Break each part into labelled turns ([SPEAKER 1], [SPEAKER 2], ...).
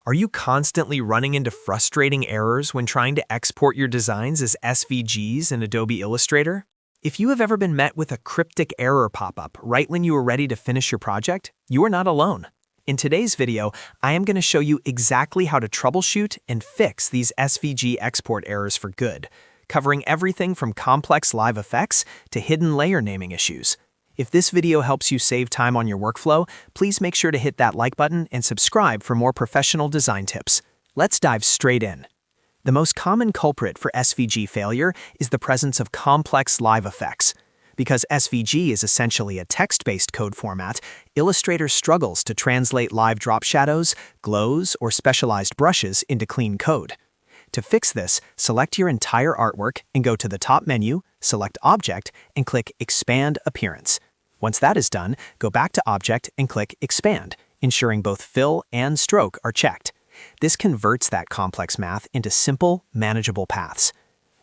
[SPEAKER 1] Are you constantly running into frustrating errors when trying to export your designs as SVGs in Adobe Illustrator? If you have ever been met with a cryptic error pop-up right when you are ready to finish your project, you are not alone. In today's video, I am going to show you exactly how to troubleshoot and fix these SVG export errors for good, covering everything from complex live effects to hidden layer naming issues. If this video helps you save time on your workflow, please make sure to hit that like button and subscribe for more professional design tips. Let's dive straight in. The most common culprit for SVG failure is the presence of complex live effects. Because SVG is essentially a text-based code format, Illustrator struggles to translate live drop shadows, glows, or specialized brushes into clean code. To fix this, select your entire artwork and go to the top menu, select Object, and click Expand Appearance. Once that is done, go back to Object and click Expand, ensuring both fill and stroke are checked. This converts that complex math into simple, manageable paths.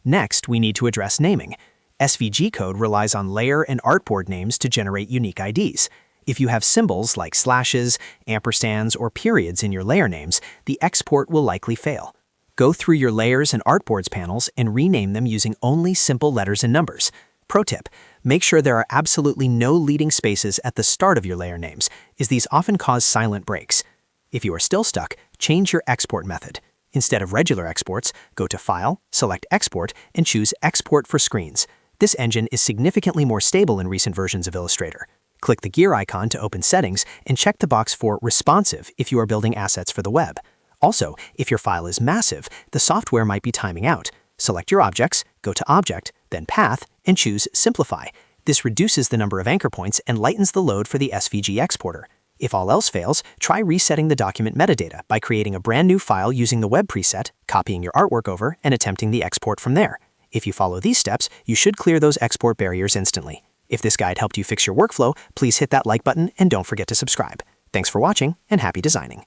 [SPEAKER 1] Next, we need to address naming. SVG code relies on layer and artboard names to generate unique IDs. If you have symbols like slashes, ampersands, or periods in your layer names, the export will likely fail. Go through your layers and artboards panels and rename them using only simple letters and numbers. Pro tip, make sure there are absolutely no leading spaces at the start of your layer names, as these often cause silent breaks. If you are still stuck, change your export method. Instead of regular exports, go to File, select Export, and choose Export for Screens. This engine is significantly more stable in recent versions of Illustrator. Click the gear icon to open Settings and check the box for Responsive if you are building assets for the web. Also, if your file is massive, the software might be timing out. Select your objects, go to Object, then Path, and choose Simplify. This reduces the number of anchor points and lightens the load for the SVG exporter. If all else fails, try resetting the document metadata by creating a brand new file using the web preset, copying your artwork over, and attempting the export from there. If you follow these steps, you should clear those export barriers instantly. If this guide helped you fix your workflow, please hit that like button and don't forget to subscribe. Thanks for watching, and happy designing.